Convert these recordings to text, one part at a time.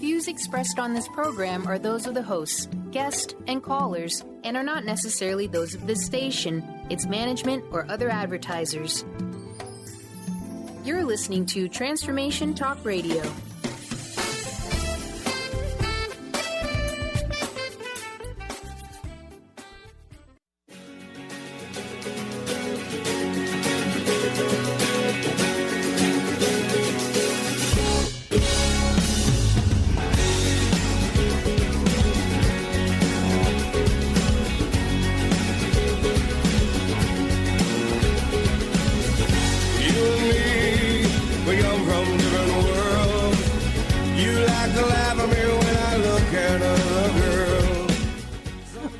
views expressed on this program are those of the hosts, guests, and callers, and are not necessarily those of this station, its management, or other advertisers. You're listening to Transformation Talk Radio.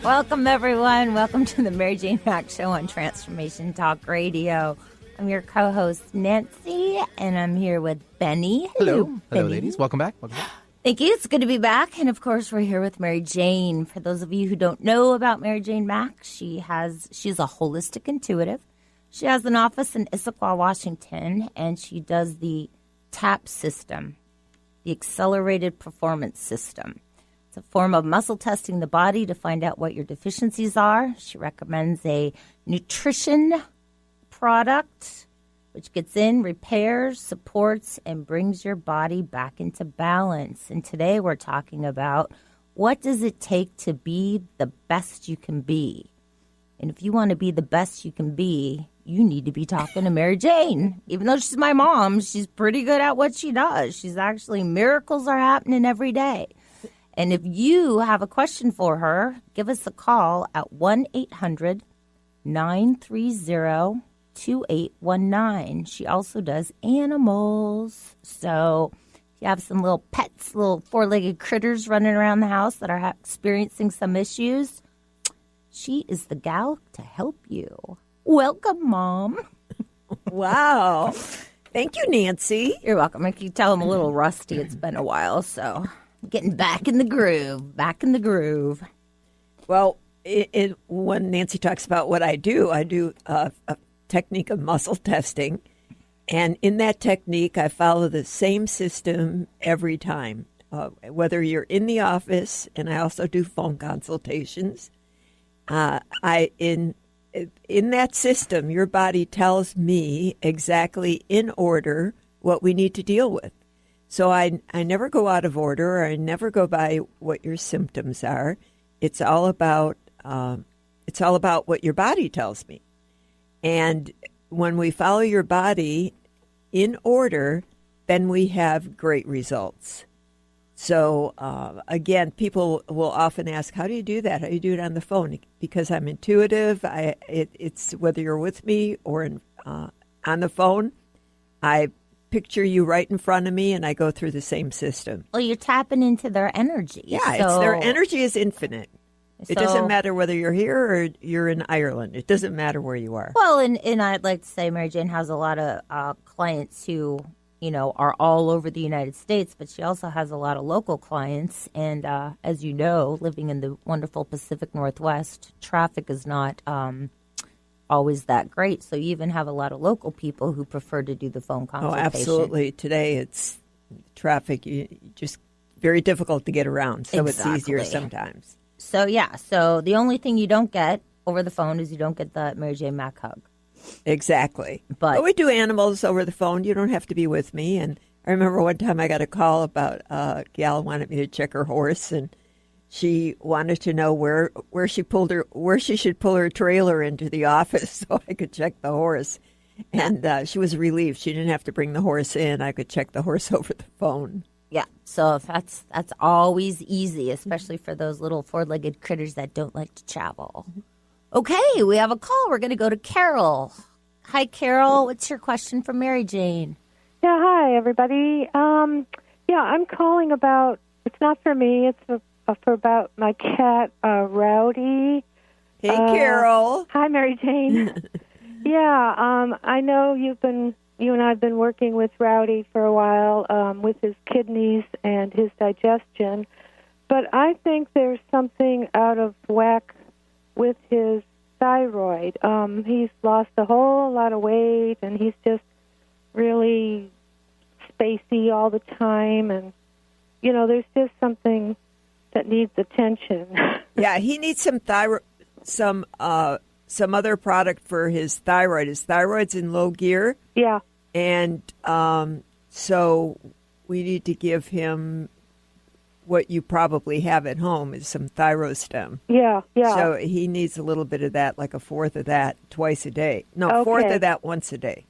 Welcome, everyone. Welcome to the Mary Jane Mack Show on Transformation Talk Radio. I'm your co-host, Nancy, and I'm here with Benny. Hello. Benny. Hello, ladies. Welcome back. Thank you. It's good to be back. And, of course, we're here with Mary Jane. For those of you who don't know about Mary Jane Mack, she's a holistic intuitive. She has an office in Issaquah, Washington, and she does the TAP system, the Accelerated Performance System. It's a form of muscle testing the body to find out what your deficiencies are. She recommends a nutrition product which gets in, repairs, supports, and brings your body back into balance. And today we're talking about what does it take to be the best you can be. And if you want to be the best you can be, you need to be talking to Mary Jane. Even though she's my mom, she's pretty good at what she does. Miracles are happening every day. And if you have a question for her, give us a call at 1-800-930-2819. She also does animals. So if you have some little pets, little four-legged critters running around the house that are experiencing some issues, she is the gal to help you. Welcome, Mom. Wow. Thank you, Nancy. You're welcome. I can tell I'm a little rusty. It's been a while, so getting back in the groove. Well, when Nancy talks about what I do a technique of muscle testing. And in that technique, I follow the same system every time, whether you're in the office, and I also do phone consultations. In that system, your body tells me exactly in order what we need to deal with. So I never go out of order, or I never go by what your symptoms are. It's all about what your body tells me. And when we follow your body in order, then we have great results. So again, people will often ask, "How do you do that? How do you do it on the phone?" Because I'm intuitive. It's whether you're with me or on the phone. I picture you right in front of me, and I go through the same system. Well, you're tapping into their energy. Yeah, their energy is infinite. It doesn't matter whether you're here or you're in Ireland. It doesn't matter where you are. Well, and I'd like to say Mary Jane has a lot of clients who, are all over the United States, but she also has a lot of local clients. And as you know, living in the wonderful Pacific Northwest, traffic is not always that great. So you even have a lot of local people who prefer to do the phone consultation. Oh, absolutely. Today it's traffic. Just very difficult to get around. So Exactly. It's easier sometimes. So, So the only thing you don't get over the phone is you don't get the Mary Jane Mack hug. Exactly. But we do animals over the phone. You don't have to be with me. And I remember one time I got a call about a gal wanted me to check her horse, and she wanted to know where she should pull her trailer into the office so I could check the horse. And she was relieved. She didn't have to bring the horse in. I could check the horse over the phone. Yeah, so that's always easy, especially for those little four-legged critters that don't like to travel. Okay, we have a call. We're going to go to Carol. Hi, Carol. What's your question for Mary Jane? Yeah, hi, everybody. I'm calling about, it's not for me, it's for about my cat, Rowdy. Hey, Carol. Hi, Mary Jane. I know you and I have been working with Rowdy for a while with his kidneys and his digestion, but I think there's something out of whack with his thyroid. He's lost a whole lot of weight, and he's just really spacey all the time, and there's just something that needs attention. Yeah, he needs some other product for his thyroid. His thyroid's in low gear. Yeah. And so we need to give him what you probably have at home is some Thyrostem. Yeah. So he needs a little bit of that, like a fourth of that twice a day. No, Okay. fourth of that once a day.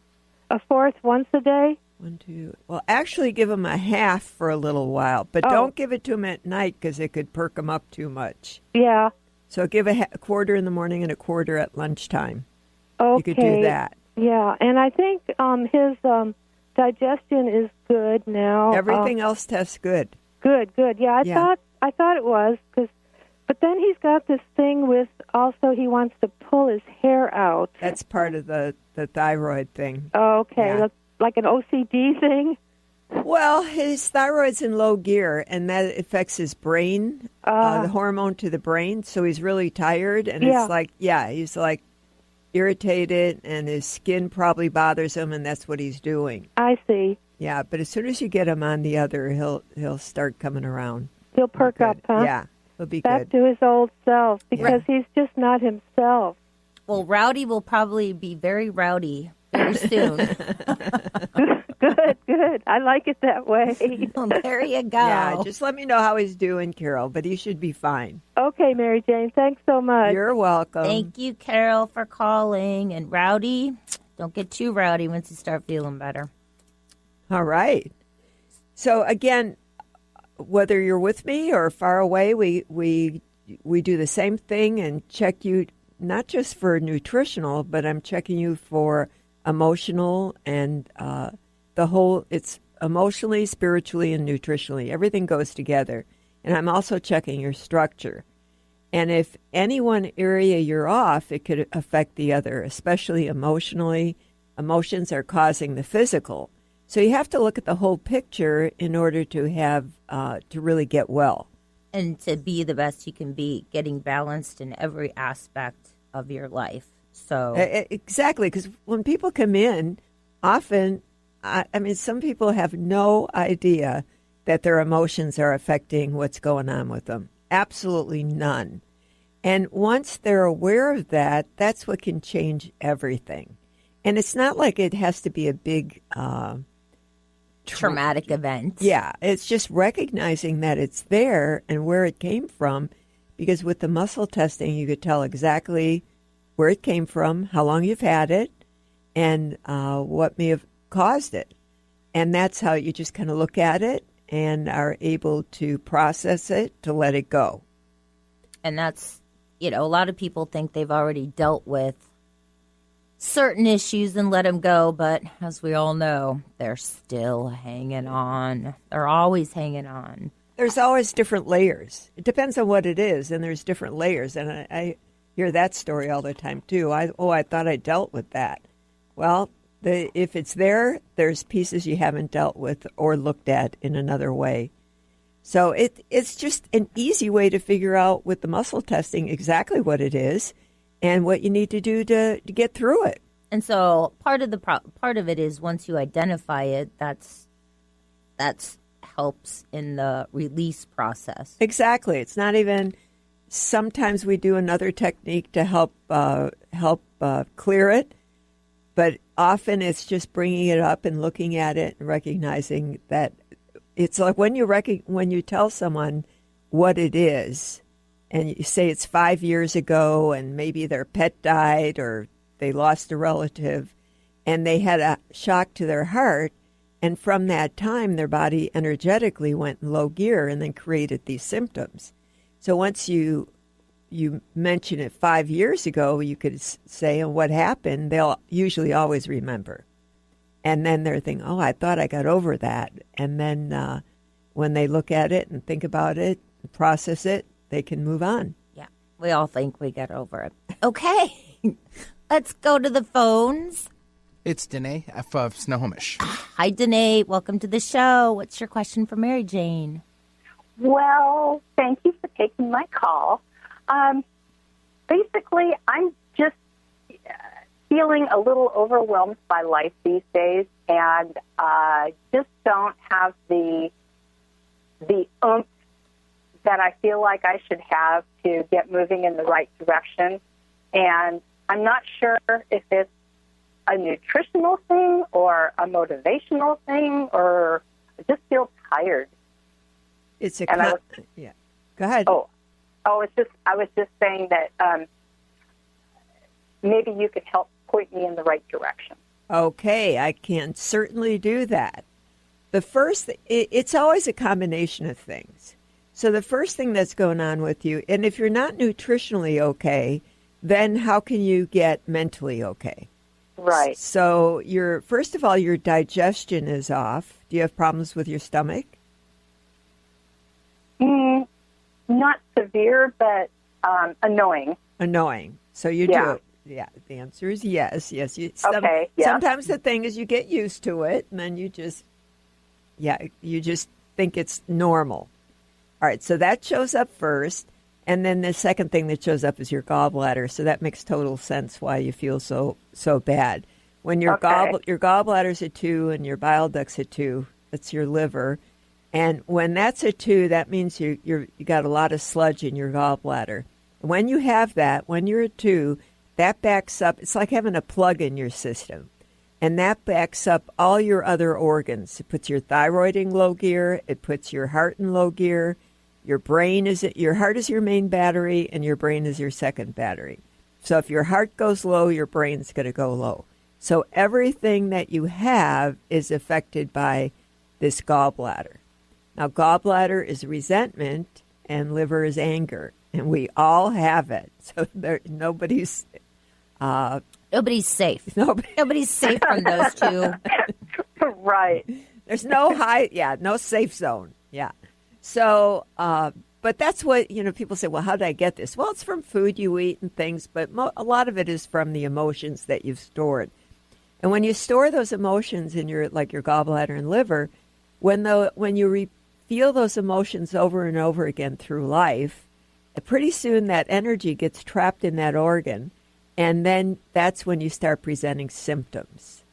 A fourth once a day? 1, 2. Well, actually give him a half for a little while, but don't give it to him at night because it could perk him up too much. Yeah. So give a quarter in the morning and a quarter at lunchtime. Okay. You could do that. Yeah, and I think his digestion is good now. Everything else tests good. Good. Yeah, I thought it was but then he's got this thing with also he wants to pull his hair out. That's part of the thyroid thing. Oh, okay. Yeah. That's like an OCD thing. Well, his thyroid's in low gear, and that affects his brain, the hormone to the brain. So he's really tired, and it's like, he's like irritated, and his skin probably bothers him, and that's what he's doing. I see. Yeah, but as soon as you get him on the other, he'll start coming around. He'll perk up, huh? Yeah, he'll be back good. to his old self because he's just not himself. Well, Rowdy will probably be very rowdy very soon. Good. I like it that way. Well, there you go. Yeah, just let me know how he's doing, Carol, but he should be fine. Okay, Mary Jane, thanks so much. You're welcome. Thank you, Carol, for calling. And Rowdy, don't get too rowdy once you start feeling better. All right. So again, whether you're with me or far away, we do the same thing and check you not just for nutritional, but I'm checking you for emotional and it's emotionally, spiritually, and nutritionally. Everything goes together. And I'm also checking your structure. And if any one area you're off, it could affect the other, especially emotionally. Emotions are causing the physical. So you have to look at the whole picture in order to have to really get well. And to be the best you can be, getting balanced in every aspect of your life. So Exactly, because when people come in, often, some people have no idea that their emotions are affecting what's going on with them. Absolutely none. And once they're aware of that, that's what can change everything. And it's not like it has to be a big traumatic event. Yeah, it's just recognizing that it's there and where it came from, because with the muscle testing, you could tell exactly where it came from, how long you've had it, and what may have caused it. And that's how you just kind of look at it and are able to process it, to let it go. And that's, a lot of people think they've already dealt with certain issues and let them go, but as we all know, they're still hanging on. They're always hanging on. There's always different layers. It depends on what it is, and there's different layers. And I hear that story all the time, too. I thought I dealt with that. Well, if it's there, there's pieces you haven't dealt with or looked at in another way. So it's just an easy way to figure out with the muscle testing exactly what it is and what you need to do to get through it. And so part of it is once you identify it, that's helps in the release process. Exactly. It's not even. Sometimes we do another technique to help clear it, but often it's just bringing it up and looking at it and recognizing that it's like when you tell someone what it is, and you say it's 5 years ago, and maybe their pet died or they lost a relative, and they had a shock to their heart, and from that time their body energetically went in low gear and then created these symptoms. So once you mention it 5 years ago, you could say, and what happened, they'll usually always remember. And then they're thinking, I thought I got over that. And then when they look at it and think about it, and process it, they can move on. Yeah, we all think we get over it. Okay, let's go to the phones. It's Danae of Snohomish. Hi, Danae. Welcome to the show. What's your question for Mary Jane? Well, thank you for taking my call. Basically, I'm just feeling a little overwhelmed by life these days, and just don't have the the oomph that I feel like I should have to get moving in the right direction. And I'm not sure if it's a nutritional thing or a motivational thing, or I just feel tired. It's a yeah. Go ahead. I was just saying that maybe you could help point me in the right direction. Okay, I can certainly do that. The first, it's always a combination of things. So the first thing that's going on with you, and if you're not nutritionally okay, then how can you get mentally okay? Right. So first of all, your digestion is off. Do you have problems with your stomach? Not severe, but annoying. Annoying. So you do. Yeah, the answer is yes. Yes. Okay. Yeah. Sometimes the thing is you get used to it, and then you just think it's normal. All right, so that shows up first, and then the second thing that shows up is your gallbladder. So that makes total sense why you feel so bad. When your gallbladder's at 2 and your bile duct's at 2, that's your liver. And when that's at 2, that means you got a lot of sludge in your gallbladder. When you have that, when you're at 2, that backs up. It's like having a plug in your system. And that backs up all your other organs. It puts your thyroid in low gear. It puts your heart in low gear. Your heart is your main battery, and your brain is your second battery. So if your heart goes low, your brain's going to go low. So everything that you have is affected by this gallbladder. Now, gallbladder is resentment, and liver is anger, and we all have it. So nobody's safe. Nobody's safe from those two. Right. There's no safe zone. Yeah. So, but that's what, people say, well, how did I get this? Well, it's from food you eat and things, but a lot of it is from the emotions that you've stored. And when you store those emotions in your gallbladder and liver, when you feel those emotions over and over again through life, pretty soon that energy gets trapped in that organ. And then that's when you start presenting symptoms.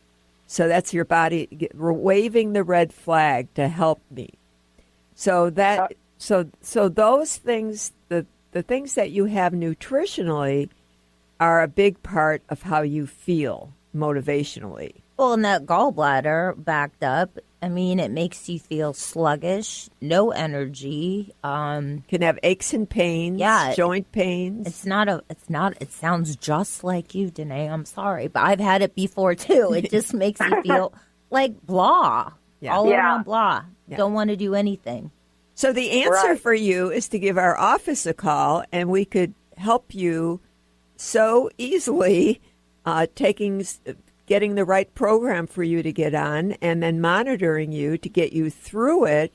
So that's your body waving the red flag to help me. So those things, the things that you have nutritionally, are a big part of how you feel motivationally. Well, and that gallbladder backed up, I mean, it makes you feel sluggish, no energy. Can have aches and pains, joint pains. It sounds just like you, Danae. I'm sorry, but I've had it before too. It just makes you feel like blah, all around blah. Yeah. Don't want to do anything. So the answer for you is to give our office a call, and we could help you so easily getting the right program for you to get on, and then monitoring you to get you through it.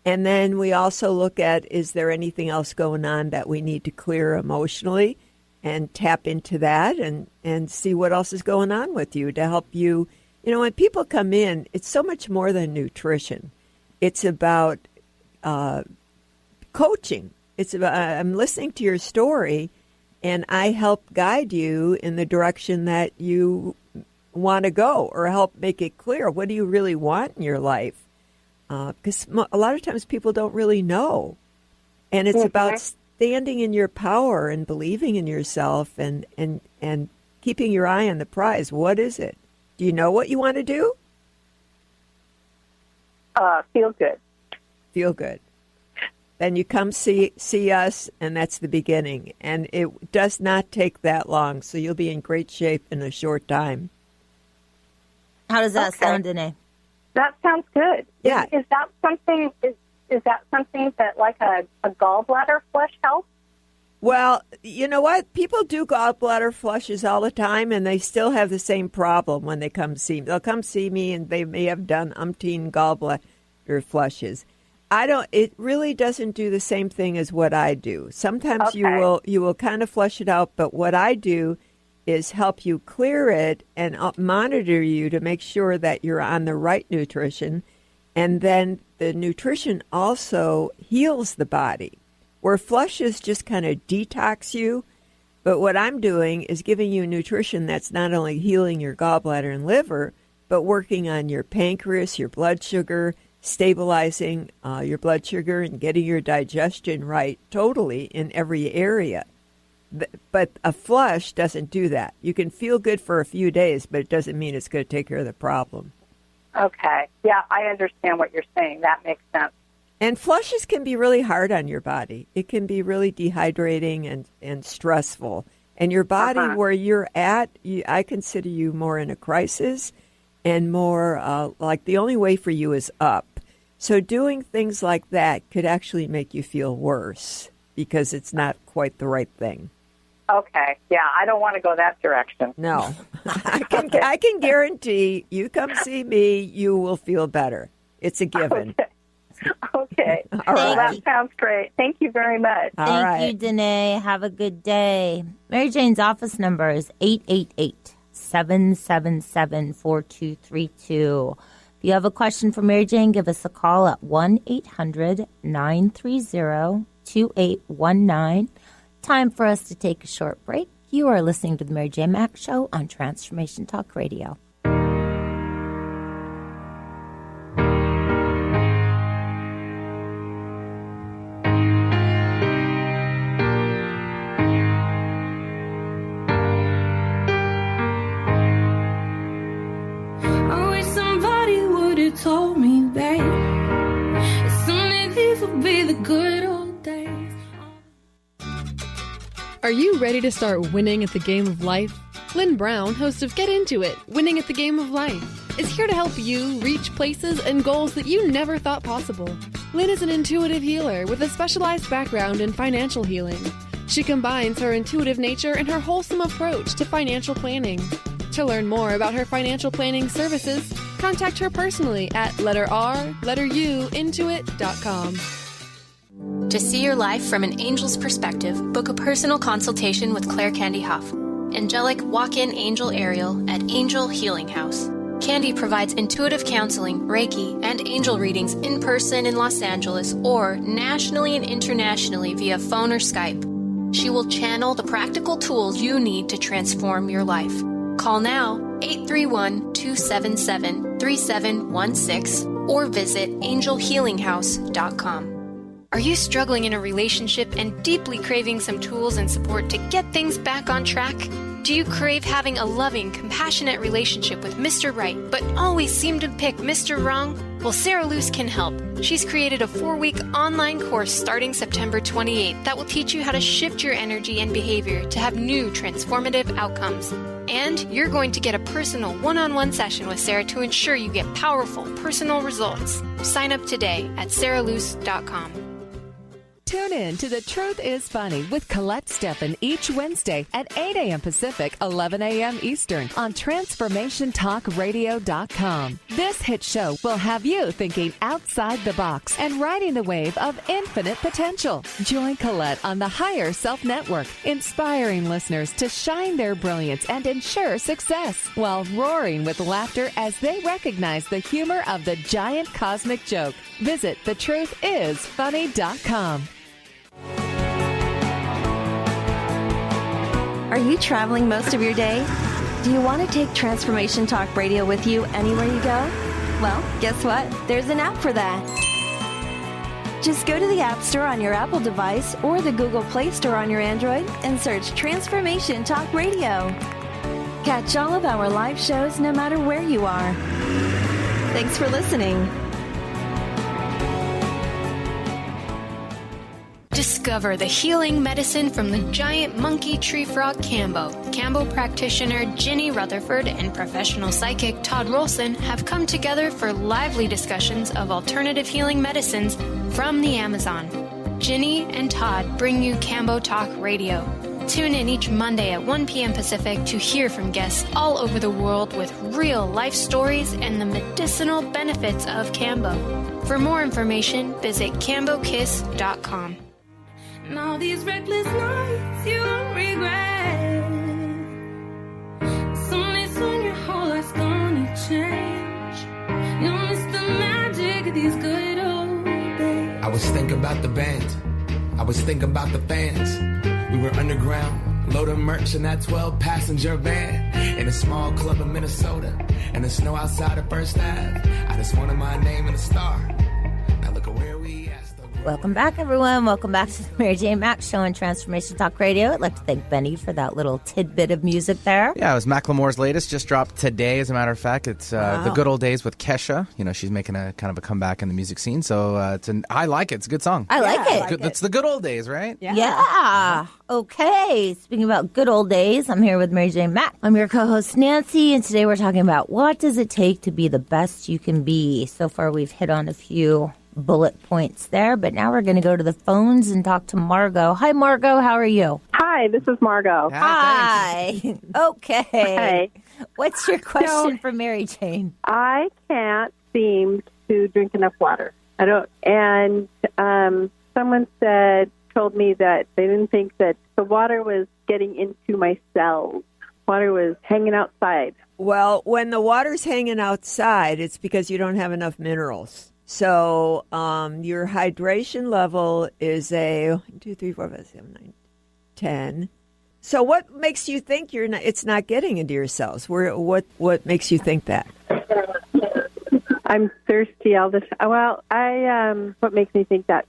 And then we also look at, is there anything else going on that we need to clear emotionally, and tap into that and see what else is going on with you to help you. When people come in, it's so much more than nutrition. It's about coaching. It's about I'm listening to your story, and I help guide you in the direction that you want to go, or help make it clear. What do you really want in your life? Because a lot of times people don't really know. And it's about standing in your power and believing in yourself and keeping your eye on the prize. What is it? Do you know what you want to do? Feel good. Feel good. Then you come see us, and that's the beginning. And it does not take that long, so you'll be in great shape in a short time. How does that sound, Danae? That sounds good. Yeah. Is that something? Is that something that like a gallbladder flush helps? Well, you know what? People do gallbladder flushes all the time, and they still have the same problem when they come see me. They'll come see me, and they may have done umpteen gallbladder flushes. It really doesn't do the same thing as what I do. Sometimes you will kind of flush it out, but what I do is help you clear it and monitor you to make sure that you're on the right nutrition. And then the nutrition also heals the body. Where flushes just kind of detox you, but what I'm doing is giving you nutrition that's not only healing your gallbladder and liver, but working on your pancreas, your blood sugar, stabilizing your blood sugar and getting your digestion right totally in every area. But a flush doesn't do that. You can feel good for a few days, but it doesn't mean it's going to take care of the problem. Okay. Yeah, I understand what you're saying. That makes sense. And flushes can be really hard on your body. It can be really dehydrating and stressful. And your body, where you're at, I consider you more in a crisis and more like the only way for you is up. So doing things like that could actually make you feel worse because it's not quite the right thing. Okay. Yeah, I don't want to go that direction. No. I can guarantee you come see me, you will feel better. It's a given. Okay. All right. That sounds great. Thank you very much. Thank you, Danae. Have a good day. Mary Jane's office number is 888-777-4232. If you have a question for Mary Jane, give us a call at 1-800-930-2819. Time for us to take a short break. You are listening to the Mary Jane Mack Show on Transformation Talk Radio. Told me, babe, soon these will be the good old days. Are you ready to start winning at the game of life? Lynn Brown, host of Get Into It, Winning at the Game of Life, is here to help you reach places and goals that you never thought possible. Lynn is an intuitive healer with a specialized background in financial healing. She combines her intuitive nature and her wholesome approach to financial planning. To learn more about her financial planning services, contact her personally at intuit.com. To see your life from an angel's perspective, book a personal consultation with Claire Candy Huff, angelic walk-in angel Ariel at Angel Healing House. Candy provides intuitive counseling, Reiki, and angel readings in person in Los Angeles or nationally and internationally via phone or Skype. She will channel the practical tools you need to transform your life. Call now, 831-277-3716, or visit angelhealinghouse.com. Are you struggling in a relationship and deeply craving some tools and support to get things back on track? Do you crave having a loving, compassionate relationship with Mr. Right, but always seem to pick Mr. Wrong? Well, Sarah Luce can help. She's created a 4-week online course starting September 28th that will teach you how to shift your energy and behavior to have new transformative outcomes. And you're going to get a personal one-on-one session with Sarah to ensure you get powerful personal results. Sign up today at sarahluce.com. Tune in to The Truth is Funny with Colette Steffen each Wednesday at 8 a.m. Pacific, 11 a.m. Eastern on TransformationTalkRadio.com. This hit show will have you thinking outside the box and riding the wave of infinite potential. Join Colette on the Higher Self Network, inspiring listeners to shine their brilliance and ensure success while roaring with laughter as they recognize the humor of the giant cosmic joke. Visit TheTruthIsFunny.com. Are you traveling most of your day? Do you want to take Transformation Talk Radio with you anywhere you go? Well, guess what? There's an app for that. Just go to the App Store on your Apple device or the Google Play Store on your Android and search Transformation Talk Radio. Catch all of our live shows no matter where you are. Thanks for listening. Discover the healing medicine from the giant monkey tree frog Cambo. Cambo practitioner Ginny Rutherford and professional psychic Todd Rolson have come together for lively discussions of alternative healing medicines from the Amazon. Ginny and Todd bring you Cambo Talk Radio. Tune in each Monday at 1 p.m. Pacific to hear from guests all over the world with real life stories and the medicinal benefits of Cambo. For more information, visit cambokiss.com. And all these reckless nights you won't regret. Someday soon your whole life's gonna change. You'll miss the magic of these good old days. I was thinking about the band. I was thinking about the fans. We were underground. Load of merch in that 12-passenger van. In a small club in Minnesota. And the snow outside of First Ave. I just wanted my name and a star. Now look at where we at. Welcome back, everyone. Welcome back to the Mary Jane Mack Show on Transformation Talk Radio. I'd like to thank Benny for that little tidbit of music there. Yeah, it was Macklemore's latest, just dropped today, as a matter of fact. It's The Good Old Days with Kesha. You know, she's making a kind of a comeback in the music scene, so I like it. It's a good song. I like it. It's the good old days, right? Yeah. Okay. Speaking about good old days, I'm here with Mary Jane Mack. I'm your co-host, Nancy, and today we're talking about what does it take to be the best you can be. So far, we've hit on a few bullet points there, but now we're going to go to the phones and talk to Margot. Hi, Margot. How are you? Hi, this is Margot. Hi. Okay. Hey. What's your question for Mary Jane? I can't seem to drink enough water. I don't. And someone told me that they didn't think that the water was getting into my cells. Water was hanging outside. Well, when the water's hanging outside, it's because you don't have enough minerals. So your hydration level is 1, 2, 3, 4, 5, 7, 9, 10. So what makes you think it's not getting into your cells? What makes you think that? I'm thirsty all the time. Well, what makes me think that?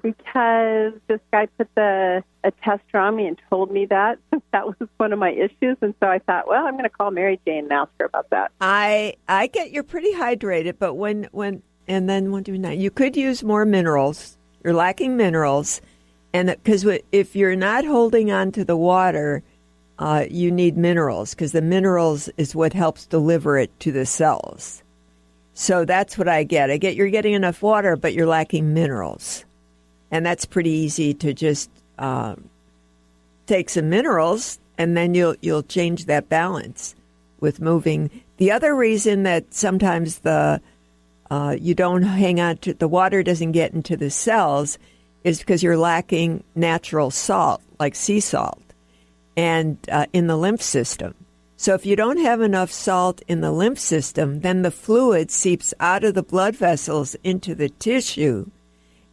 Because this guy put a tester on me and told me that was one of my issues, and so I thought, well, I'm going to call Mary Jane and ask her about that. I get you're pretty hydrated, but when and then 1, 2, 9. You could use more minerals. You're lacking minerals, and because if you're not holding on to the water, you need minerals because the minerals is what helps deliver it to the cells. So that's what I get. You're getting enough water, but you're lacking minerals, and that's pretty easy to just take some minerals, and then you'll change that balance with moving. The other reason that sometimes you don't hang on to the water doesn't get into the cells is because you're lacking natural salt, like sea salt, and in the lymph system. So if you don't have enough salt in the lymph system, then the fluid seeps out of the blood vessels into the tissue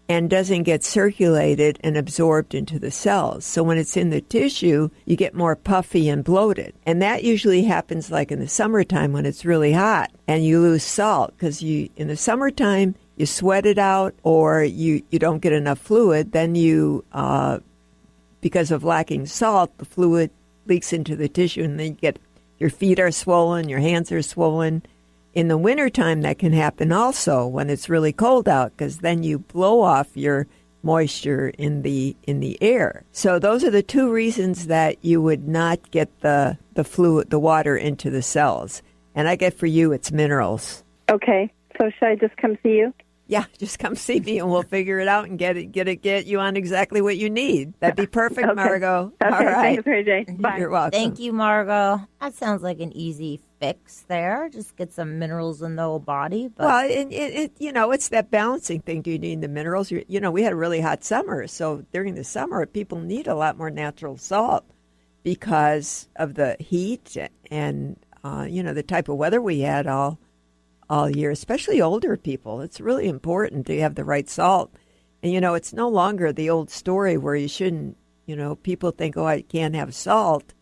and doesn't get circulated and absorbed into the cells. So when it's in the tissue, you get more puffy and bloated. And that usually happens like in the summertime when it's really hot and you lose salt because in the summertime, you sweat it out or you don't get enough fluid. Then because of lacking salt, the fluid leaks into the tissue and then your feet are swollen, your hands are swollen. In the wintertime, that can happen also when it's really cold out because then you blow off your moisture in the air. So those are the two reasons that you would not get the fluid, the water into the cells. And I get for you, it's minerals. Okay. So should I just come see you? Yeah, just come see me and we'll figure it out and get you on exactly what you need. That'd be perfect, okay. Margot. Okay, all right. Thanks, Mary Jane. Bye. You're welcome. Thank you, Margot. That sounds like an easy fix there. Just get some minerals in the whole body. But. Well, it's that balancing thing. Do you need the minerals? We had a really hot summer, so during the summer, people need a lot more natural salt because of the heat and the type of weather we had all year, especially older people. It's really important to have the right salt. And, it's no longer the old story where you shouldn't, people think, oh, I can't have salt.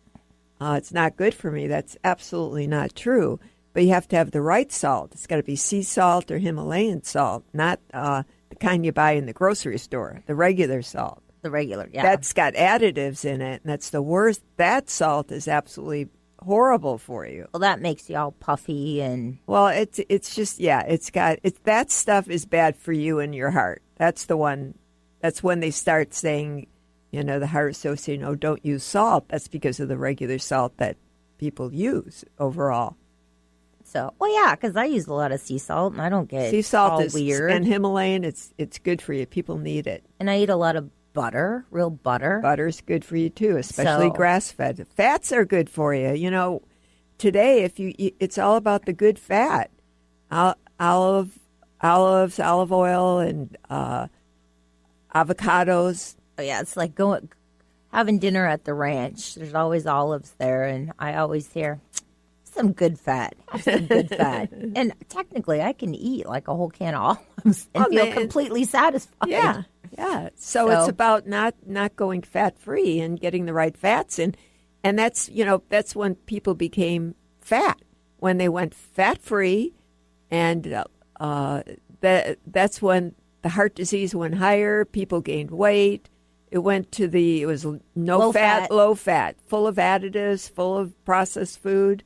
It's not good for me. That's absolutely not true. But you have to have the right salt. It's got to be sea salt or Himalayan salt, not the kind you buy in the grocery store, the regular salt. The regular, yeah. That's got additives in it, and that's the worst. That salt is absolutely horrible for you. Well, that makes you all puffy and... Well, it's just, that stuff is bad for you and your heart. That's the one, that's when they start saying, the Heart Association, don't use salt. That's because of the regular salt that people use overall. So, well, yeah, because I use a lot of sea salt and I don't get sea salt all is weird. And Himalayan, it's good for you. People need it. And I eat a lot of butter, real butter. Butter's good for you too, especially grass-fed. Fats are good for you. Today, it's all about the good fat. Olives, olive oil, and avocados. Oh, yeah, it's like having dinner at the ranch. There's always olives there, and I always hear some good fat. Have some good fat. And technically, I can eat like a whole can of olives and feel completely satisfied. Yeah. So it's about not going fat-free and getting the right fats in. And that's when people became fat, when they went fat-free, and that's when the heart disease went higher, people gained weight. It was low fat, full of additives, full of processed food.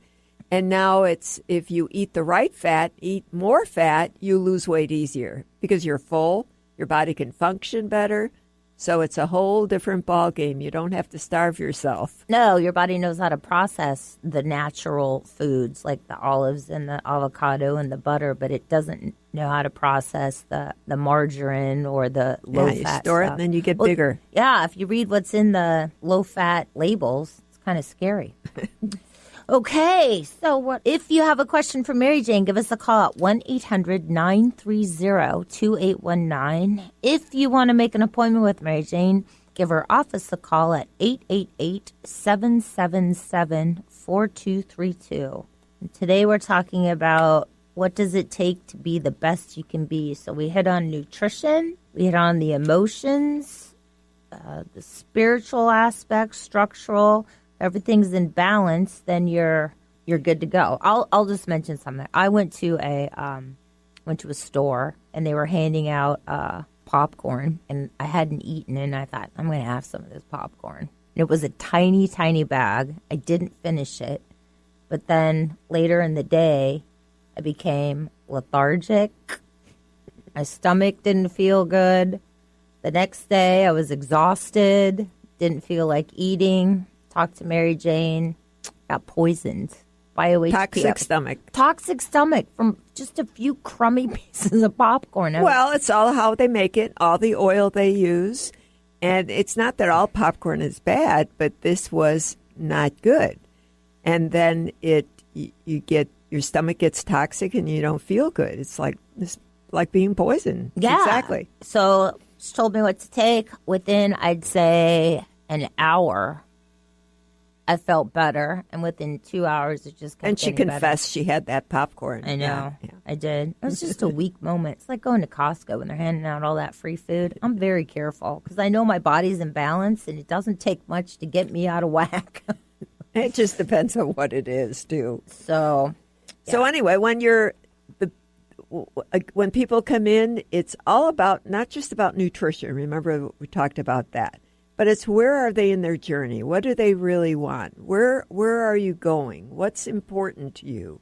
And now it's, if you eat the right fat, eat more fat, you lose weight easier because you're full, your body can function better. So it's a whole different ball game. You don't have to starve yourself. No, your body knows how to process the natural foods like the olives and the avocado and the butter, but it doesn't know how to process the margarine or the low-fat you store stuff. it and then you get bigger. Yeah, if you read what's in the low-fat labels, it's kind of scary. Okay, so if you have a question for Mary Jane, give us a call at 1-800-930-2819. If you want to make an appointment with Mary Jane, give her office a call at 888-777-4232. Today we're talking about what does it take to be the best you can be. So we hit on nutrition, we hit on the emotions, the spiritual aspects, structural. Everything's in balance, then you're good to go. I'll just mention something. I went to a store and they were handing out popcorn, and I hadn't eaten, and I thought I'm going to have some of this popcorn. And it was a tiny, tiny bag. I didn't finish it, but then later in the day, I became lethargic. My stomach didn't feel good. The next day, I was exhausted. Didn't feel like eating. Talked to Mary Jane, got poisoned by OHP. Toxic stomach from just a few crummy pieces of popcorn. Well, it's all how they make it, all the oil they use. And it's not that all popcorn is bad, but this was not good. And then your stomach gets toxic and you don't feel good. It's like being poisoned. Yeah. Exactly. So she told me what to take. Within, I'd say, an hour, I felt better, and within 2 hours, it just kept And she getting confessed better. she had that popcorn. I know. Yeah. I did. It was just a weak moment. It's like going to Costco when they're handing out all that free food. I'm very careful because I know my body's in balance, and it doesn't take much to get me out of whack. It just depends on what it is, too. So anyway, when people come in, it's all about, not just about nutrition. Remember, we talked about that. But it's where are they in their journey? What do they really want? Where are you going? What's important to you?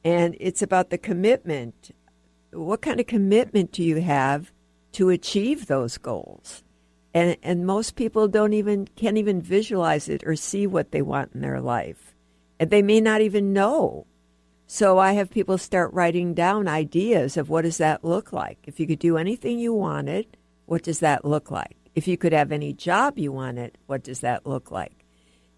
And it's about the commitment. What kind of commitment do you have to achieve those goals? And most people can't even visualize it or see what they want in their life. And they may not even know. So I have people start writing down ideas of what does that look like? If you could do anything you wanted, what does that look like? If you could have any job you wanted, what does that look like?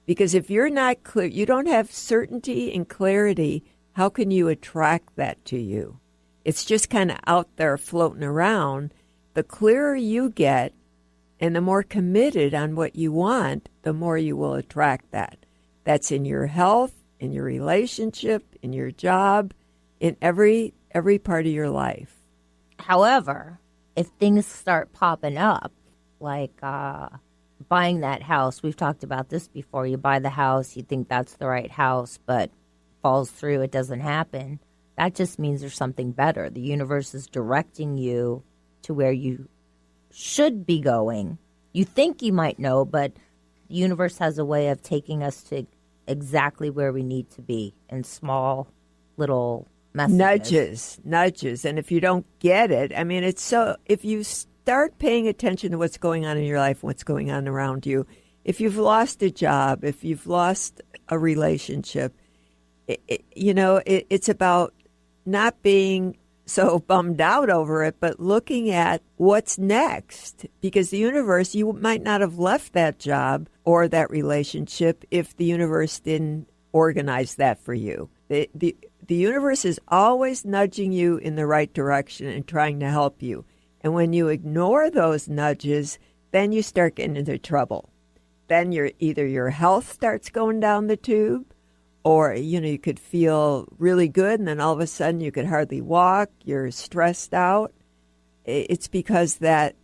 Because if you're not clear, you don't have certainty and clarity, how can you attract that to you? It's just kind of out there floating around. The clearer you get and the more committed on what you want, the more you will attract that. That's in your health, in your relationship, in your job, in every part of your life. However, if things start popping up, like buying that house. We've talked about this before. You buy the house, you think that's the right house, but falls through, it doesn't happen. That just means there's something better. The universe is directing you to where you should be going. You think you might know, but the universe has a way of taking us to exactly where we need to be in small little messages. Nudges. And if you don't get it, I mean, if you start paying attention to what's going on in your life, what's going on around you, if you've lost a job, if you've lost a relationship, it's about not being so bummed out over it, but looking at what's next. Because the universe, you might not have left that job or that relationship if the universe didn't organize that for you. The universe is always nudging you in the right direction and trying to help you. And when you ignore those nudges, then you start getting into trouble. Then either your health starts going down the tube, or you could feel really good, and then all of a sudden you could hardly walk. You're stressed out. It's because that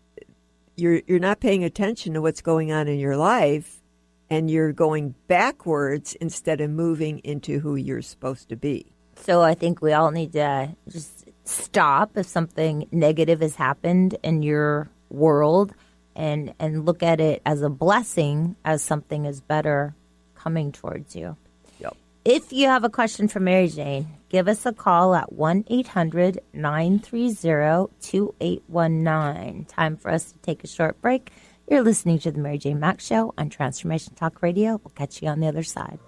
you're not paying attention to what's going on in your life, and you're going backwards instead of moving into who you're supposed to be. So I think we all need to just stop if something negative has happened in your world and look at it as a blessing, as something is better coming towards you. Yep. If you have a question for Mary Jane, give us a call at 1-800-930-2819. Time for us to take a short break. You're listening to the Mary Jane Mack Show on Transformation Talk Radio. We'll catch you on the other side.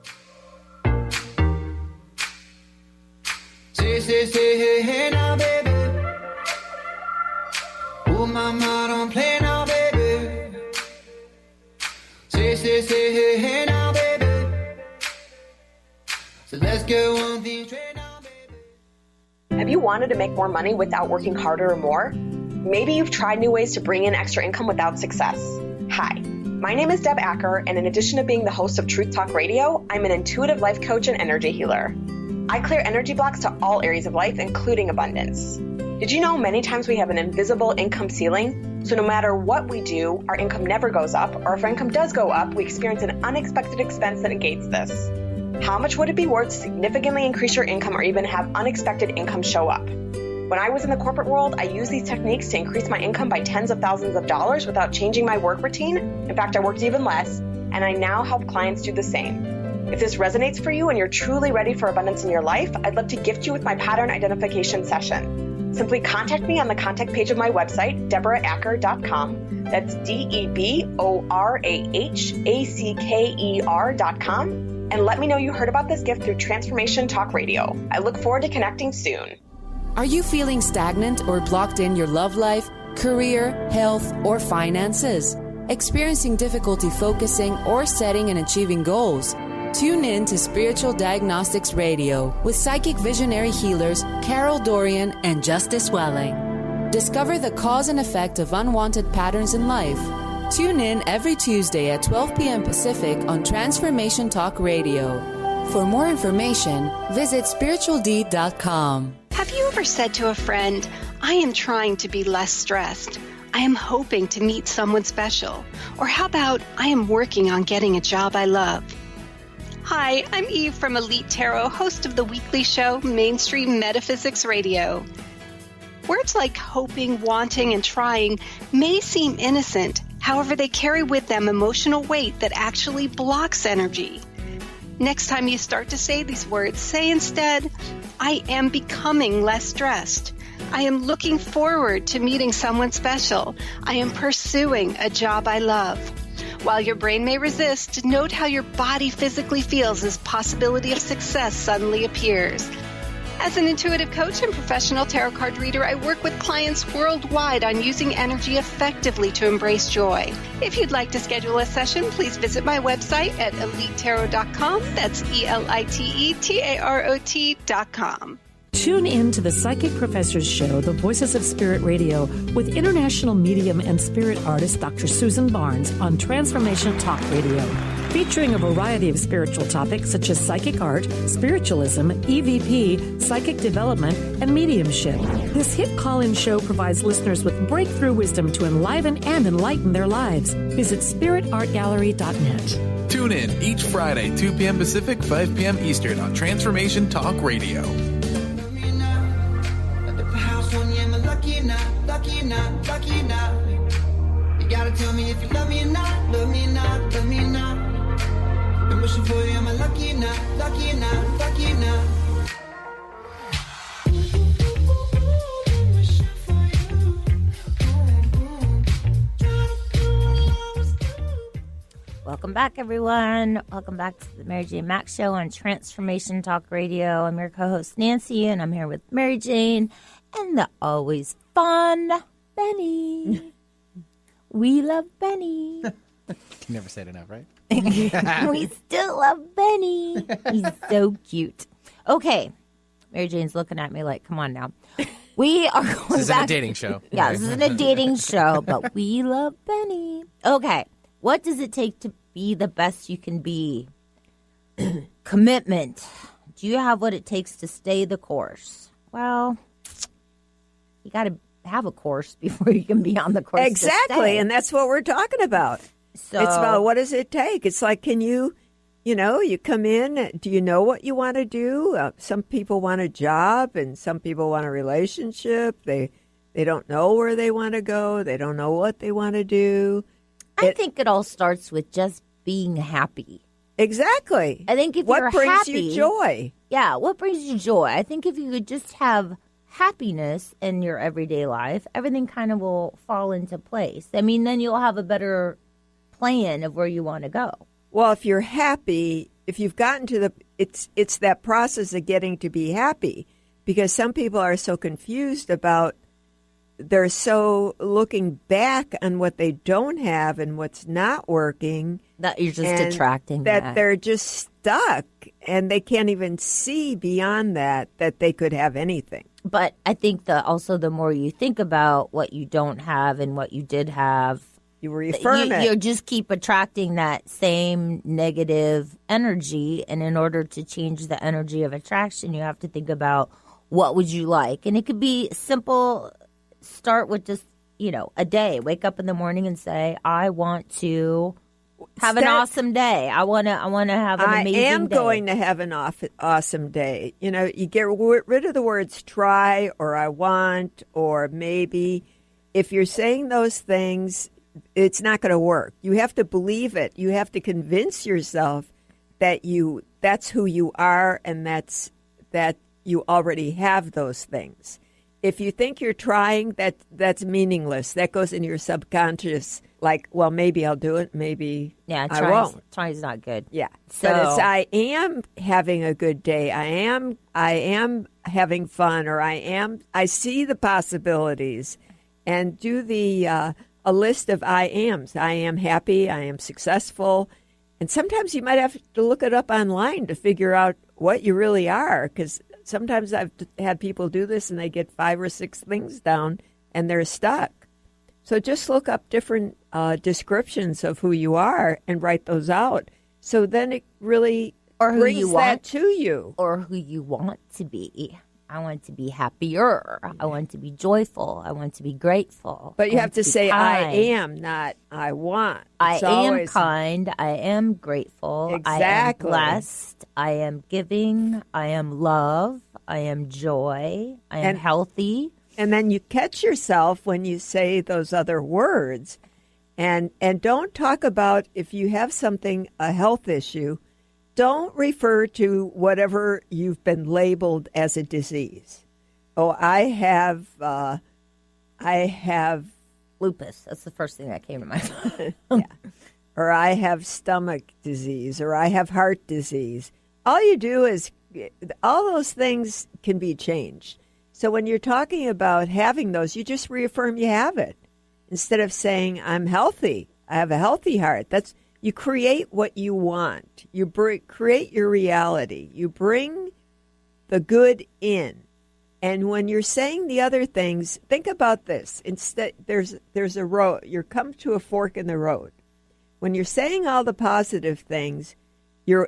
Say, hey now, baby. Oh, mama, don't play now, baby. Say, hey now, baby. So let's go on the train now, baby. Have you wanted to make more money without working harder or more? Maybe you've tried new ways to bring in extra income without success. Hi, my name is Deb Acker, and in addition to being the host of Truth Talk Radio, I'm an intuitive life coach and energy healer. I clear energy blocks to all areas of life, including abundance. Did you know many times we have an invisible income ceiling? So no matter what we do, our income never goes up, or if our income does go up, we experience an unexpected expense that negates this. How much would it be worth to significantly increase your income or even have unexpected income show up? When I was in the corporate world, I used these techniques to increase my income by tens of thousands of dollars without changing my work routine. In fact, I worked even less, and I now help clients do the same. If this resonates for you and you're truly ready for abundance in your life, I'd love to gift you with my pattern identification session. Simply contact me on the contact page of my website, DeborahAcker.com. That's DeborahAcker.com. And let me know you heard about this gift through Transformation Talk Radio. I look forward to connecting soon. Are you feeling stagnant or blocked in your love life, career, health, or finances? Experiencing difficulty focusing or setting and achieving goals? Tune in to Spiritual Diagnostics Radio with psychic visionary healers Carol Dorian and Justice Welling. Discover the cause and effect of unwanted patterns in life. Tune in every Tuesday at 12 p.m. Pacific on Transformation Talk Radio. For more information, visit spiritualdeed.com. Have you ever said to a friend, I am trying to be less stressed. I am hoping to meet someone special. Or how about, I am working on getting a job I love. Hi, I'm Eve from Elite Tarot, host of the weekly show Mainstream Metaphysics Radio. Words like hoping, wanting, and trying may seem innocent. However, they carry with them emotional weight that actually blocks energy. Next time you start to say these words, say instead, I am becoming less stressed. I am looking forward to meeting someone special. I am pursuing a job I love. While your brain may resist, note how your body physically feels as possibility of success suddenly appears. As an intuitive coach and professional tarot card reader, I work with clients worldwide on using energy effectively to embrace joy. If you'd like to schedule a session, please visit my website at elitetarot.com. That's ELITETAROT.com. Tune in to the Psychic Professors Show, The Voices of Spirit Radio, with international medium and spirit artist Dr. Susan Barnes on Transformation Talk Radio, featuring a variety of spiritual topics such as psychic art, spiritualism, EVP, psychic development, and mediumship. This hit call-in show provides listeners with breakthrough wisdom to enliven and enlighten their lives. Visit spiritartgallery.net. Tune in each Friday, 2 p.m. Pacific, 5 p.m. Eastern on Transformation Talk Radio. Lucky not. You gotta tell me if you love me or not, love me or not, love me or not. I'm wishing for you, I'm a lucky or not, lucky or not, lucky or not. Welcome back, everyone. Welcome back to the Mary Jane Mack Show on Transformation Talk Radio. I'm your co-host, Nancy, and I'm here with Mary Jane and the always fun Benny. We love Benny. Can never say it enough, right? We still love Benny. He's so cute. Okay. Mary Jane's looking at me like, come on now. We are going This isn't a dating show. Yeah, this isn't a dating show, but we love Benny. Okay. What does it take to be the best you can be? Commitment. Do you have what it takes to stay the course? Well, you got to have a course before you can be on the course. Exactly, and that's what we're talking about. So it's about what does it take? It's like, can you, you come in, do you know what you want to do? Some people want a job and some people want a relationship. They don't know where they want to go. They don't know what they want to do. I think it all starts with just being happy. Exactly. I think if what you're brings happy, you joy? Yeah, what brings you joy? I think if you could just have happiness in your everyday life, everything kind of will fall into place. I mean, then you'll have a better plan of where you want to go. Well, if you're happy, if you've gotten to it's that process of getting to be happy, because some people are so confused about, they're so looking back on what they don't have and what's not working. That you're just attracting that. They're just stuck and they can't even see beyond that they could have anything. But I think also the more you think about what you don't have and what you did have, you reaffirm it. You just keep attracting that same negative energy. And in order to change the energy of attraction, you have to think about what would you like. And it could be simple. Start with just, a day. Wake up in the morning and say, I want to have an awesome day. I want to have an amazing day. I am going to have an awesome day. You get rid of the words try or I want or maybe. If you're saying those things, it's not going to work. You have to believe it. You have to convince yourself that that's who you are and that you already have those things. If you think you're trying, that's meaningless. That goes in your subconscious. Like, well, maybe I'll do it. Maybe I won't. Trying's not good. Yeah. So, but it's I am having a good day. I am having fun, or I see the possibilities, and do a list of I ams. I am happy. I am successful. And sometimes you might have to look it up online to figure out what you really are, because sometimes I've had people do this and they get 5 or 6 things down and they're stuck. So just look up different descriptions of who you are and write those out. So then it really brings that to you. Or who you want to be. I want to be happier. I want to be joyful. I want to be grateful. But you have to say kind. I am, not I want. It's am kind. I am grateful. Exactly. I am blessed. I am giving. I am love. I am joy. I am healthy. And then you catch yourself when you say those other words. And don't talk about if you have a health issue. Don't refer to whatever you've been labeled as a disease. Oh, I have lupus. That's the first thing that came to my mind. Yeah. Or I have stomach disease, or I have heart disease. All you do is, all those things can be changed. So when you're talking about having those, you just reaffirm you have it. Instead of saying, I'm healthy, I have a healthy heart. You create what you want. You create your reality. You bring the good in. And when you're saying the other things, think about this. Instead, there's a road. You come to a fork in the road. When you're saying all the positive things,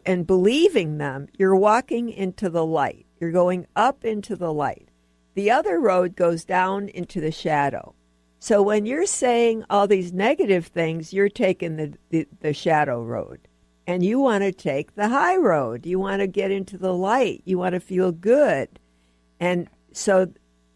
and believing them, you're walking into the light. You're going up into the light. The other road goes down into the shadow. So when you're saying all these negative things, you're taking the shadow road. And you want to take the high road. You want to get into the light. You want to feel good. And so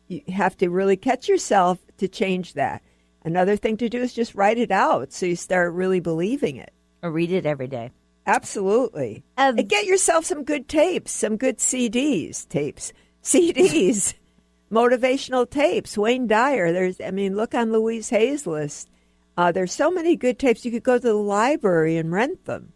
you have to really catch yourself to change that. Another thing to do is just write it out so you start really believing it. Or read it every day. Absolutely. And get yourself some good tapes, some good CDs. Motivational tapes. Wayne Dyer. Look on Louise Hay's list. There's so many good tapes. You could go to the library and rent them.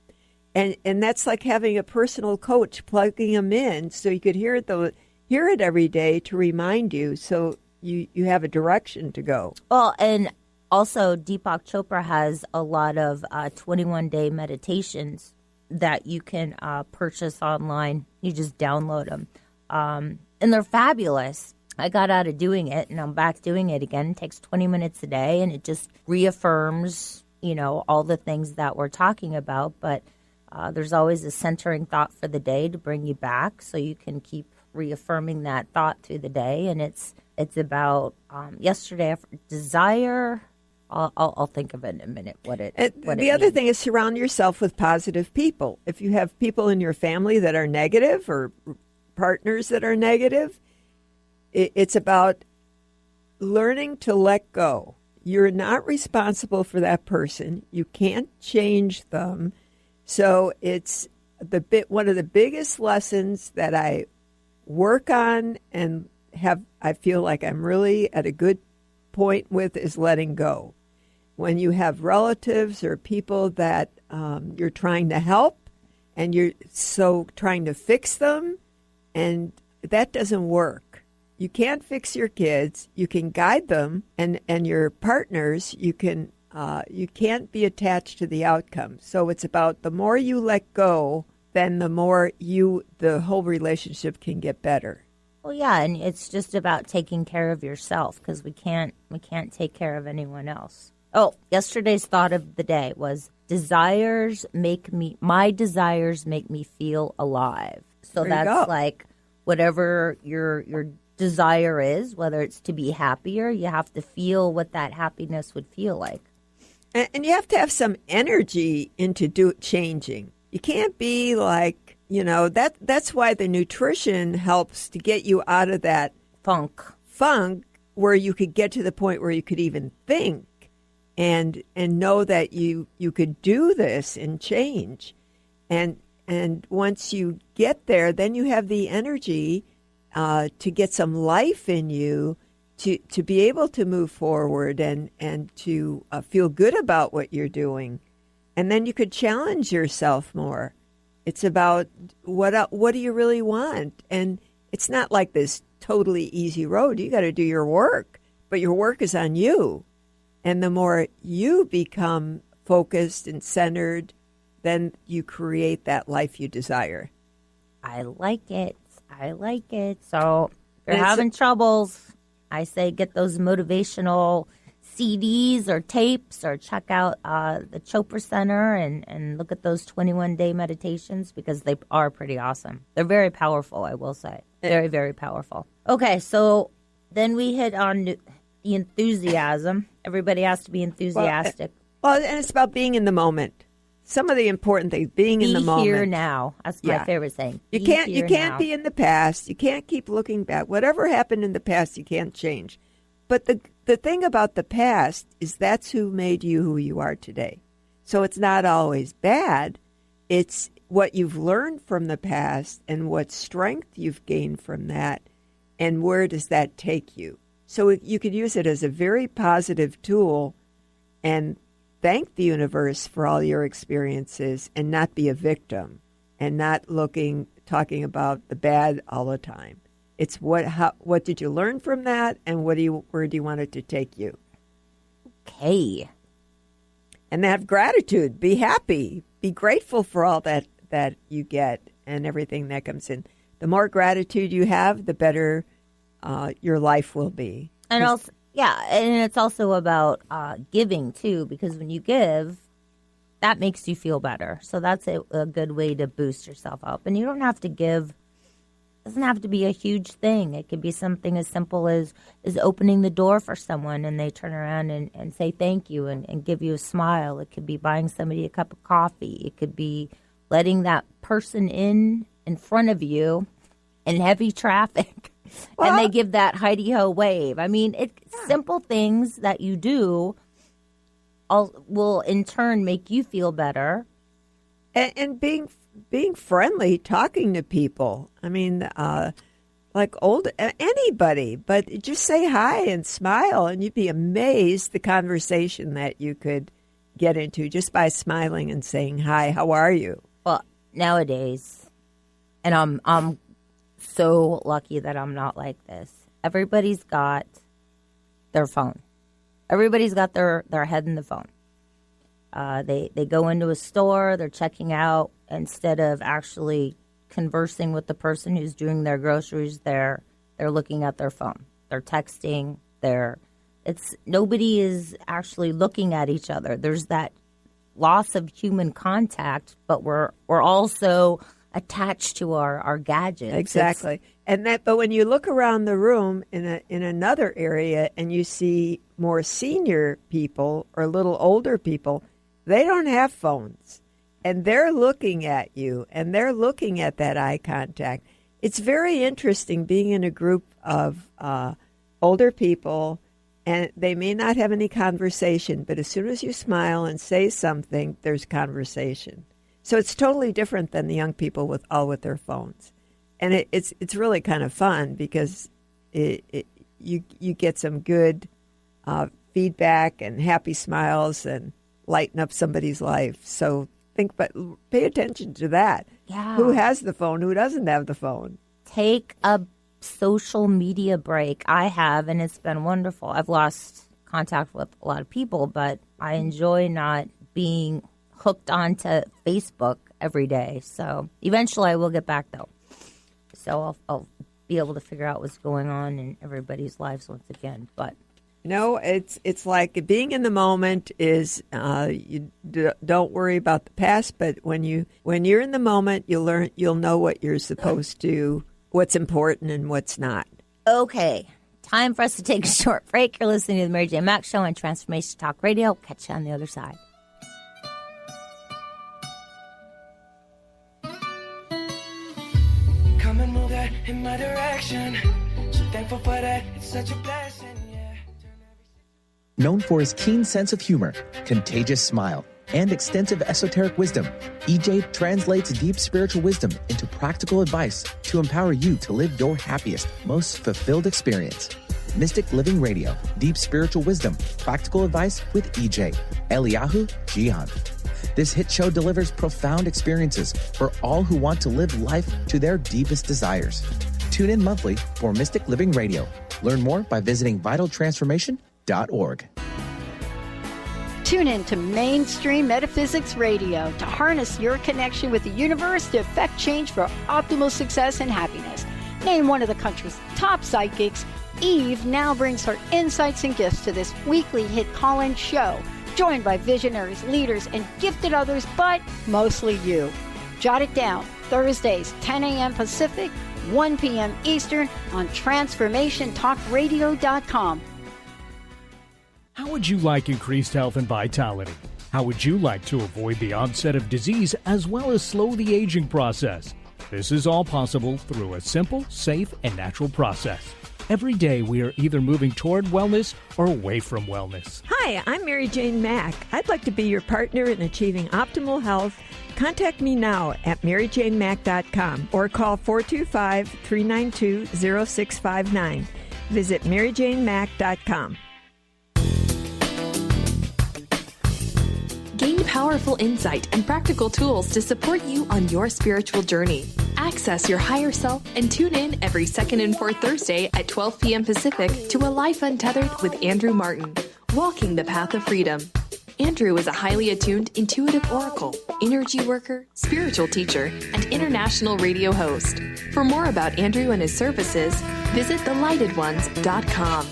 And that's like having a personal coach, plugging them in so you could hear it every day to remind you, so you have a direction to go. Well, and also Deepak Chopra has a lot of 21-day meditations that you can purchase online. You just download them. And they're fabulous. I got out of doing it, and I'm back doing it again. It takes 20 minutes a day, and it just reaffirms, all the things that we're talking about. But there's always a centering thought for the day to bring you back, so you can keep reaffirming that thought through the day. And it's about yesterday, desire I'll think of it in a minute. The other thing is surround yourself with positive people. If you have people in your family that are negative or partners that are negative, it's about learning to let go. You're not responsible for that person. You can't change them. So it's one of the biggest lessons that I work on and I feel like I'm really at a good point with is letting go. When you have relatives or people that you're trying to help and you're so trying to fix them, and that doesn't work. You can't fix your kids. You can guide them, and your partners. You can't be attached to the outcome. So it's about the more you let go, then the more the whole relationship can get better. Well, yeah, and it's just about taking care of yourself because we can't take care of anyone else. Oh, yesterday's thought of the day was my desires make me feel alive. So that's like whatever your desire is, whether it's to be happier, you have to feel what that happiness would feel like. And you have to have some energy into changing. You can't be like, that's why the nutrition helps to get you out of that funk where you could get to the point where you could even think and know that you could do this and change. And once you get there, then you have the energy to get some life in you to be able to move forward and to feel good about what you're doing. And then you could challenge yourself more. It's about what do you really want? And it's not like this totally easy road. You got to do your work, but your work is on you. And the more you become focused and centered, then you create that life you desire. I like it. So if you're having troubles, I say get those motivational CDs or tapes or check out the Chopra Center and look at those 21-day meditations because they are pretty awesome. They're very powerful, I will say. Very, very powerful. Okay, so then we hit on the enthusiasm. Everybody has to be enthusiastic. Well, and it's about being in the moment. Some of the important things, being in the moment. Be here now. That's my favorite saying. You can't be in the past. You can't keep looking back. Whatever happened in the past, you can't change. But the thing about the past is that's who made you who you are today. So it's not always bad. It's what you've learned from the past and what strength you've gained from that and where does that take you. So you could use it as a very positive tool and thank the universe for all your experiences and not be a victim and not talking about the bad all the time. It's what did you learn from that and where do you want it to take you? Okay. And have gratitude. Be happy. Be grateful for all that you get and everything that comes in. The more gratitude you have, the better your life will be. And also, and it's also about giving too, because when you give, that makes you feel better. So that's a good way to boost yourself up. And you don't have to give. It doesn't have to be a huge thing. It could be something as simple as opening the door for someone and they turn around and say thank you and give you a smile. It could be buying somebody a cup of coffee. It could be letting that person in front of you in heavy traffic. And they give that Heidi-ho wave. I mean, simple things that you do will in turn make you feel better. And being friendly, talking to people. I mean, like anybody, but just say hi and smile, and you'd be amazed the conversation that you could get into just by smiling and saying hi. How are you? Well, nowadays, and I'm so lucky that I'm not like this. Everybody's got their phone. Everybody's got their head in the phone. They go into a store, they're checking out. Instead of actually conversing with the person who's doing their groceries, they're looking at their phone. They're texting. Nobody is actually looking at each other. There's that loss of human contact, but we're also attached to our gadgets. Exactly. But when you look around the room in another area and you see more senior people or a little older people, they don't have phones. And they're looking at you, and they're looking at that eye contact. It's very interesting being in a group of older people, and they may not have any conversation, but as soon as you smile and say something, there's conversation. So it's totally different than the young people with their phones. And it's really kind of fun because you get some good feedback and happy smiles and lighten up somebody's life. So pay attention to that. Yeah. Who has the phone? Who doesn't have the phone? Take a social media break. I have, and it's been wonderful. I've lost contact with a lot of people, but I enjoy not being hooked onto Facebook every day. So eventually I will get back, though. So I'll be able to figure out what's going on in everybody's lives once again. But no, it's like being in the moment is you don't worry about the past, but when you're in the moment, you'll know what you're supposed to, what's important and what's not. Okay, time for us to take a short break. You're listening to the Mary Jane Mack Show on Transformation Talk Radio. Catch you on the other side. Come and move that in my direction. So thankful for that. It's such a blessing. Known for his keen sense of humor, contagious smile, and extensive esoteric wisdom, EJ translates deep spiritual wisdom into practical advice to empower you to live your happiest, most fulfilled experience. Mystic Living Radio, Deep Spiritual Wisdom, Practical Advice with EJ, Eliyahu Jihan. This hit show delivers profound experiences for all who want to live life to their deepest desires. Tune in monthly for Mystic Living Radio. Learn more by visiting vitaltransformation.org. Tune in to Mainstream Metaphysics Radio to harness your connection with the universe to effect change for optimal success and happiness. Named one of the country's top psychics, Eve now brings her insights and gifts to this weekly hit call-in show, joined by visionaries, leaders, and gifted others, but mostly you. Jot it down, Thursdays, 10 a.m. Pacific, 1 p.m. Eastern on TransformationTalkRadio.com. How would you like increased health and vitality? How would you like to avoid the onset of disease as well as slow the aging process? This is all possible through a simple, safe, and natural process. Every day we are either moving toward wellness or away from wellness. Hi, I'm Mary Jane Mack. I'd like to be your partner in achieving optimal health. Contact me now at maryjanemack.com or call 425-392-0659. Visit maryjanemack.com. Gain powerful insight and practical tools to support you on your spiritual journey. Access your higher self and tune in every second and fourth Thursday at 12 p.m. Pacific to A Life Untethered with Andrew Martin, Walking the Path of Freedom. Andrew is a highly attuned, intuitive oracle, energy worker, spiritual teacher, and international radio host. For more about Andrew and his services, visit thelightedones.com.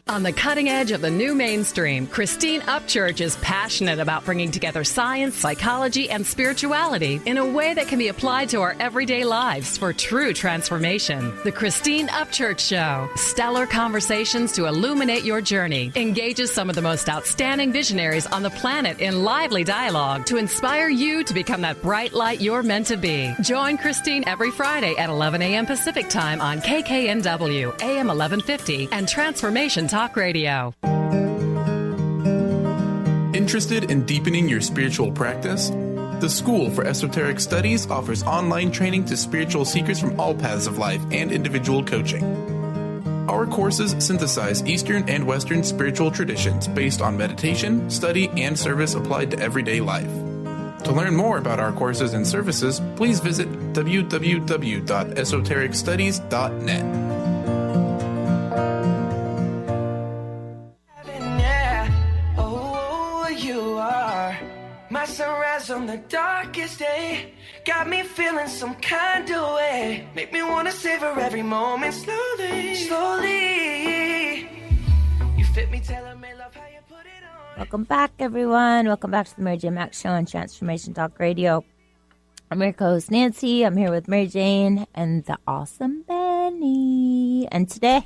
On the cutting edge of the new mainstream, Christine Upchurch is passionate about bringing together science, psychology, and spirituality in a way that can be applied to our everyday lives for true transformation. The Christine Upchurch Show, stellar conversations to illuminate your journey, engages some of the most outstanding visionaries on the planet in lively dialogue to inspire you to become that bright light you're meant to be. Join Christine every Friday at 11 a.m. Pacific Time on KKNW, AM 1150, and Transformation Talk Radio. Interested in deepening your spiritual practice? The School for Esoteric Studies offers online training to spiritual seekers from all paths of life and individual coaching. Our courses synthesize Eastern and Western spiritual traditions based on meditation, study, and service applied to everyday life. To learn more about our courses and services, please visit www.esotericstudies.net. My sunrise on the darkest day got me feeling some kind of way. Make me wanna savor every moment slowly, slowly. You fit me, tell me love how you put it on. Welcome back, everyone. Welcome back to the Mary Jane Mack Show on Transformation Talk Radio. I'm your co-host, Nancy. I'm here with Mary Jane and the awesome Benny. And today,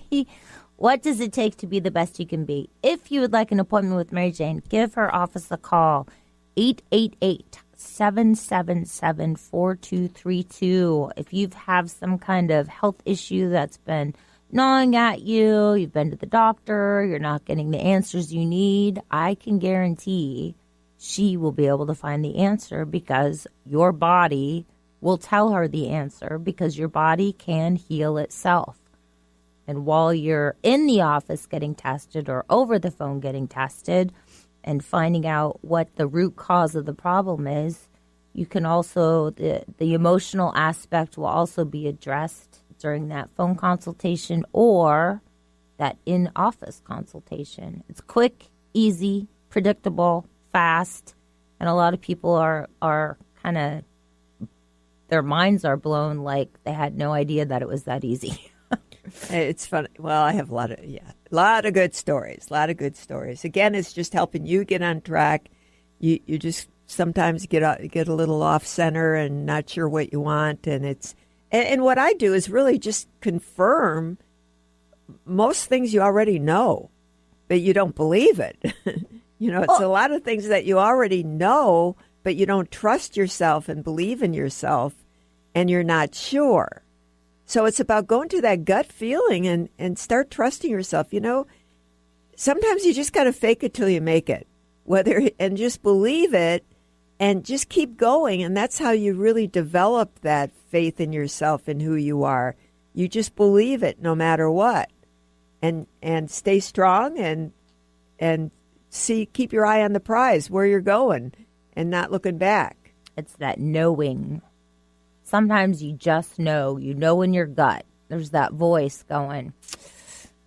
what does it take to be the best you can be? If you would like an appointment with Mary Jane, give her office a call, 888-777-4232. If you have some kind of health issue that's been gnawing at you, you've been to the doctor, you're not getting the answers you need, I can guarantee she will be able to find the answer because your body will tell her the answer because your body can heal itself. And while you're in the office getting tested or over the phone getting tested and finding out what the root cause of the problem is, you can also, the emotional aspect will also be addressed during that phone consultation or that in-office consultation. It's quick, easy, predictable, fast, and a lot of people are kind of, their minds are blown like they had no idea that it was that easy. It's funny. Well, I have a lot of good stories. Again, it's just helping you get on track. You just sometimes get a little off center and not sure what you want, and what I do is really just confirm most things you already know, but you don't believe it. It's a lot of things that you already know, but you don't trust yourself and believe in yourself, and you're not sure. So it's about going to that gut feeling and start trusting yourself. Sometimes you just got to fake it till you make it, and just believe it and just keep going. And that's how you really develop that faith in yourself and who you are. You just believe it no matter what, and stay strong and keep your eye on the prize, where you're going, and not looking back. It's that knowing. Sometimes you just know. You know in your gut. There's that voice going,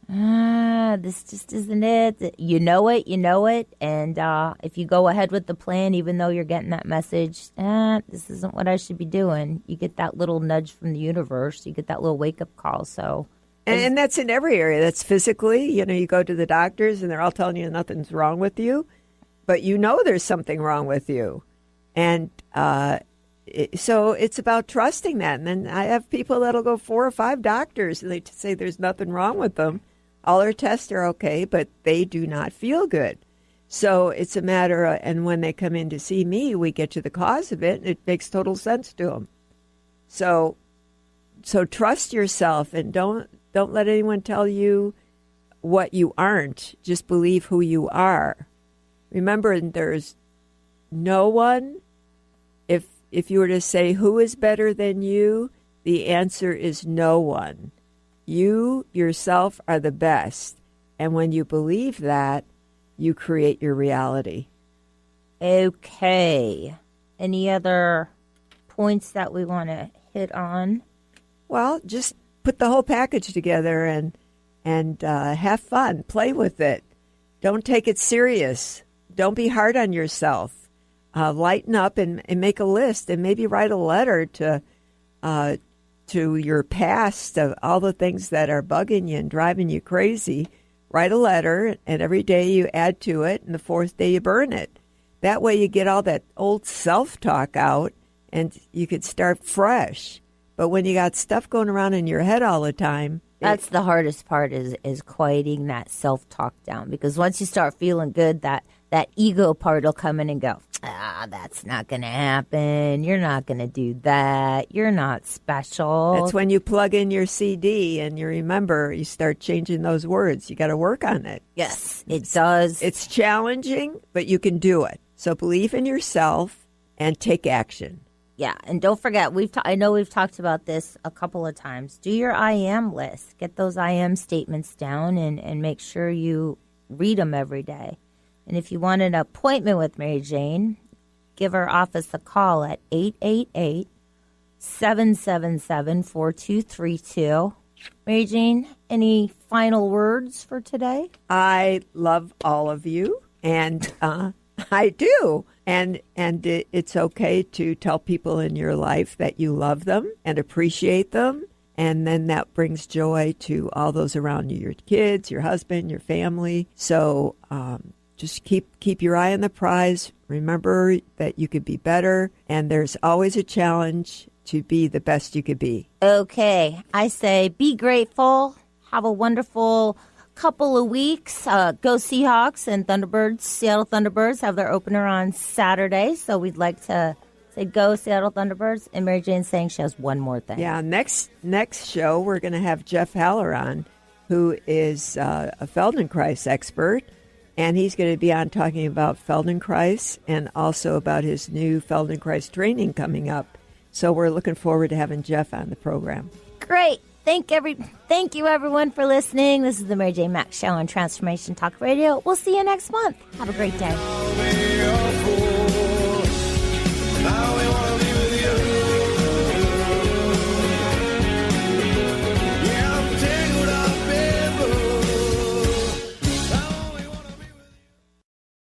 this just isn't it. You know it. And if you go ahead with the plan, even though you're getting that message, this isn't what I should be doing, you get that little nudge from the universe. You get that little wake-up call. So. And that's in every area. That's physically. You go to the doctors and they're all telling you nothing's wrong with you, but there's something wrong with you. And so it's about trusting that. And then I have people that'll go 4 or 5 doctors and they say there's nothing wrong with them. All their tests are okay, but they do not feel good. So it's a matter of, and when they come in to see me, we get to the cause of it, and it makes total sense to them. So trust yourself and don't let anyone tell you what you aren't. Just believe who you are. Remember, there's no one. If you were to say who is better than you, the answer is no one. You yourself are the best. And when you believe that, you create your reality. Okay. Any other points that we want to hit on? Well, just put the whole package together and have fun. Play with it. Don't take it serious. Don't be hard on yourself. Lighten up and make a list and maybe write a letter to your past of all the things that are bugging you and driving you crazy. Write a letter, and every day you add to it, and the 4th day you burn it. That way you get all that old self-talk out, and you could start fresh. But when you got stuff going around in your head all the time... That's the hardest part is quieting that self-talk down. Because once you start feeling good, that ego part will come in and go, that's not going to happen. You're not going to do that. You're not special. That's when you plug in your CD and you remember, you start changing those words. You got to work on it. Yes, it does. It's challenging, but you can do it. So believe in yourself and take action. Yeah, and don't forget, I know we've talked about this a couple of times. Do your I am list. Get those I am statements down and make sure you read them every day. And if you want an appointment with Mary Jane, give her office a call at 888-777-4232. Mary Jane, any final words for today? I love all of you, and I do. And it's okay to tell people in your life that you love them and appreciate them. And then that brings joy to all those around you, your kids, your husband, your family. So just keep your eye on the prize. Remember that you could be better, and there's always a challenge to be the best you could be. Okay, I say be grateful. Have a wonderful couple of weeks. Go Seahawks and Thunderbirds. Seattle Thunderbirds have their opener on Saturday, so we'd like to say go Seattle Thunderbirds. And Mary Jane's saying she has one more thing. Yeah, next show we're going to have Jeff Haller on, who is a Feldenkrais expert, and he's going to be on talking about Feldenkrais and also about his new Feldenkrais training coming up. So we're looking forward to having Jeff on the program. Great. Thank you, everyone, for listening. This is the Mary Jane Mack Show on Transformation Talk Radio. We'll see you next month. Have a great day.